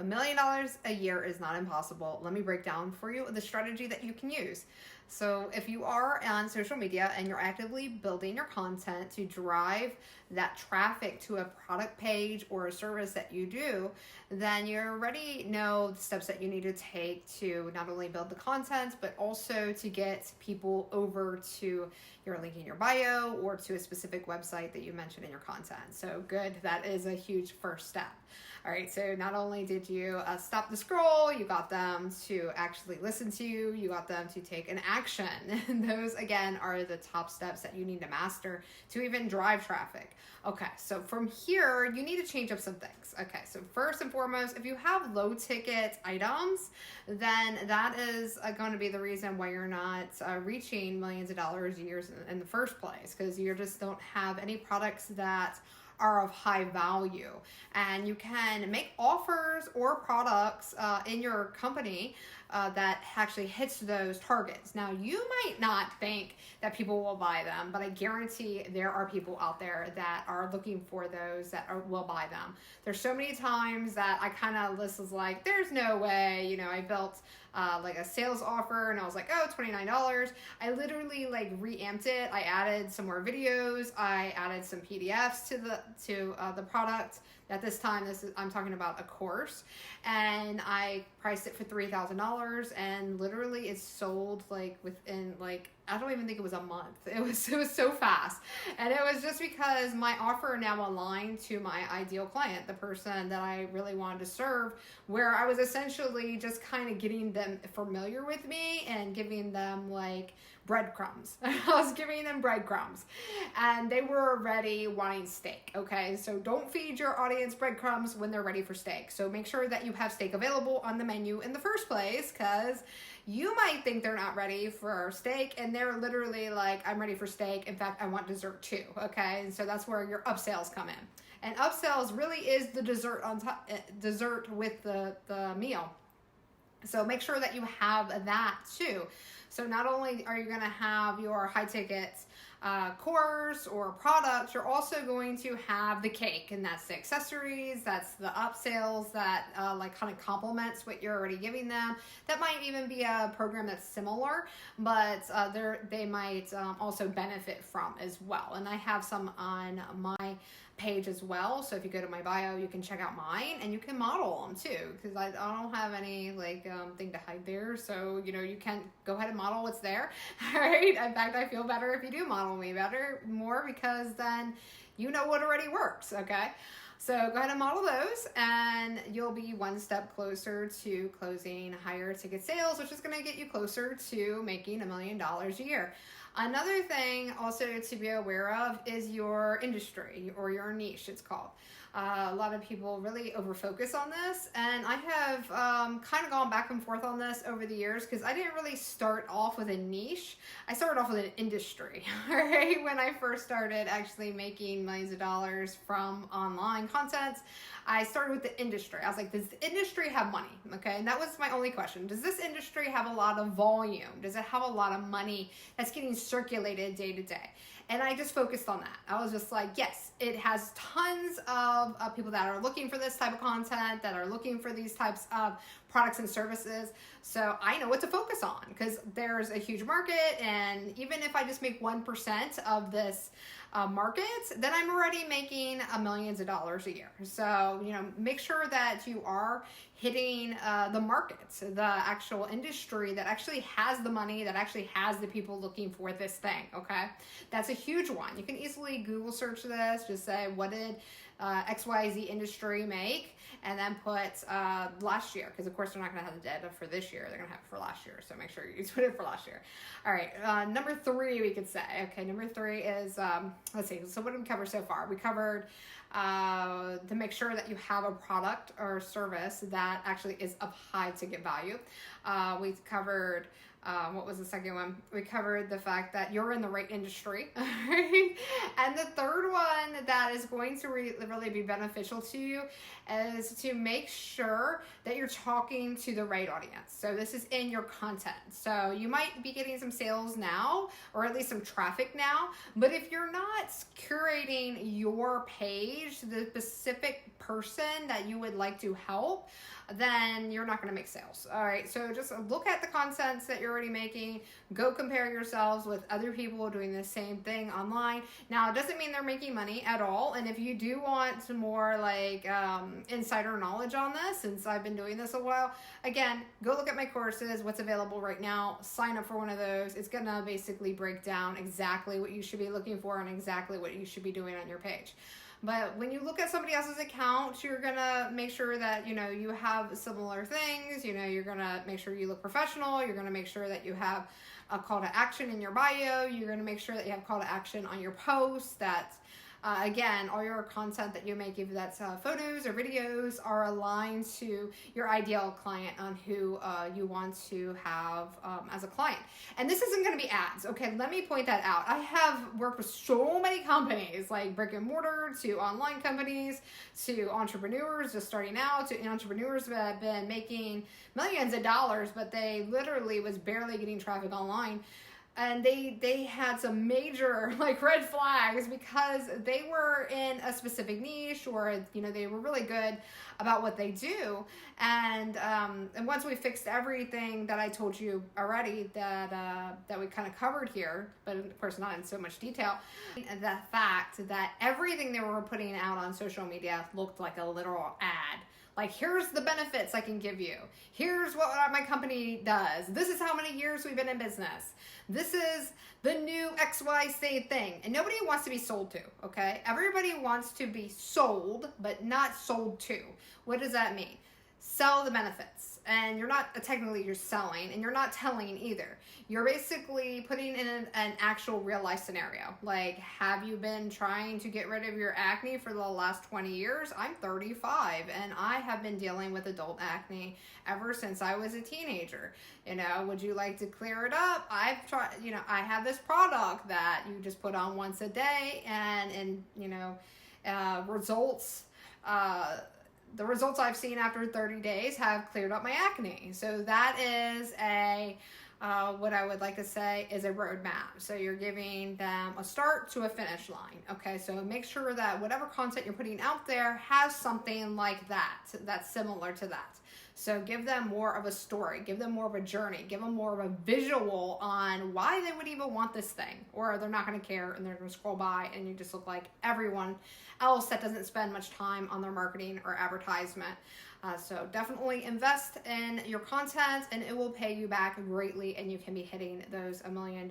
$1 million a year is not impossible. Let me break down for you the strategy that you can use. So if you are on social media and you're actively building your content to drive that traffic to a product page or a service that you do, then you already know the steps that you need to take to not only build the content, but also to get people over to your link in your bio or to a specific website that you mentioned in your content. So good, that is a huge first step. All right, so not only did you stop the scroll, you got them to actually listen to you, you got them to take an action. And those, again, are the top steps that you need to master to even drive traffic. Okay, so from here, you need to change up some things. Okay, so first and foremost, if you have low ticket items, then that is going to be the reason why you're not reaching millions of dollars a year in the first place, because you just don't have any products that are of high value. And you can make offers or products in your company that actually hits those targets. Now, you might not think that people will buy them, but I guarantee there are people out there that are looking for those that will buy them. There's so many times that I kind of list is like, there's no way, you know, I built like a sales offer and I was like, oh, $29. I literally like reamped it. I added some more videos. I added some PDFs to the product. At this time, I'm talking about a course, and I priced it for $3,000, and literally it sold like within like, I don't even think it was a month. It was so fast. And it was just because my offer now aligned to my ideal client, the person that I really wanted to serve, where I was essentially just kind of getting them familiar with me and giving them like breadcrumbs. I was giving them breadcrumbs, and they were already wanting steak. Okay, so don't feed your audience breadcrumbs when they're ready for steak. So make sure that you have steak available on the menu in the first place, because you might think they're not ready for steak and they're literally like, I'm ready for steak. In fact, I want dessert too. Okay, and so that's where your upsells come in. And upsells really is the dessert on top, dessert with the meal. So make sure that you have that too. So not only are you going to have your high ticket course or product, you're also going to have the cake, and that's the accessories, that's the upsells that like kind of complements what you're already giving them. That might even be a program that's similar, but they might also benefit from as well. And I have some on my page as well, so if you go to my bio, you can check out mine and you can model them too, because I don't have any like thing to hide there. So you know, you can go ahead and model what's there. All right, in fact, I feel better if you do model me more, because then you know what already works. Okay, so go ahead and model those, and you'll be one step closer to closing higher ticket sales, which is going to get you closer to making $1 million a year. Another thing also to be aware of is your industry, or your niche, it's called. A lot of people really over-focus on this, and I have kind of gone back and forth on this over the years, because I didn't really start off with a niche. I started off with an industry, all right? When I first started actually making millions of dollars from online content, I started with the industry. I was like, does the industry have money? Okay, and that was my only question. Does this industry have a lot of volume? Does it have a lot of money that's getting circulated day to day? And I just focused on that. I was just like, yes, it has tons of people that are looking for this type of content, that are looking for these types of products and services. So I know what to focus on, because there's a huge market. And even if I just make 1% of this market, then I'm already making millions of dollars a year. So, you know, make sure that you are hitting the market, the actual industry that actually has the money, that actually has the people looking for this thing. Okay, that's a huge one. You can easily Google search this, just say, what did XYZ industry make, and then put last year, because of course they're not going to have the data for this year, they're going to have it for last year, so make sure you put it for last year. All right, number 3 we could say. Okay, number 3 is, let's see, so what did we cover so far? We covered to make sure that you have a product or service that actually is of high ticket value. We covered What was the second one? We covered the fact that you're in the right industry. Right? And the third one that is going to really be beneficial to you is to make sure that you're talking to the right audience. So this is in your content. So you might be getting some sales now, or at least some traffic now, but if you're not curating your page to the specific person that you would like to help, then you're not going to make sales. All right. So just look at the contents that you're already making. Go compare yourselves with other people doing the same thing online. Now, it doesn't mean they're making money at all. And if you do want some more like insider knowledge on this, since I've been doing this a while, again, go look at my courses, what's available right now, sign up for one of those. It's going to basically break down exactly what you should be looking for and exactly what you should be doing on your page. But when you look at somebody else's account, you're going to make sure that, you have similar things. You're going to make sure you look professional. You're going to make sure that you have a call to action in your bio. You're going to make sure that you have call to action on your posts, that again, all your content that you make, if that's photos or videos, are aligned to your ideal client on who you want to have as a client. And this isn't going to be ads. Okay, let me point that out. I have worked with so many companies, like brick and mortar to online companies to entrepreneurs just starting out to entrepreneurs that have been making millions of dollars, but they literally was barely getting traffic online. And they had some major like red flags because they were in a specific niche, or they were really good about what they do. And once we fixed everything that I told you already that we kind of covered here, but of course not in so much detail, the fact that everything they were putting out on social media looked like a literal ad. Like, here's the benefits I can give you. Here's what my company does. This is how many years we've been in business. This is the new XYZ thing. And nobody wants to be sold to, okay? Everybody wants to be sold, but not sold to. What does that mean? Sell the benefits. And you're not technically, you're selling, and you're not telling either. You're basically putting in an actual real life scenario. Like, have you been trying to get rid of your acne for the last 20 years? I'm 35 and I have been dealing with adult acne ever since I was a teenager. Would you like to clear it up? I've tried, I have this product that you just put on once a day, and results, the results I've seen after 30 days have cleared up my acne. So that is what I would like to say is a roadmap. So you're giving them a start to a finish line. Okay, so make sure that whatever content you're putting out there has something like that, that's similar to that. So give them more of a story, give them more of a journey, give them more of a visual on why they would even want this thing, or they're not going to care and they're going to scroll by and you just look like everyone else that doesn't spend much time on their marketing or advertisement. So definitely invest in your content and it will pay you back greatly, and you can be hitting those $1 million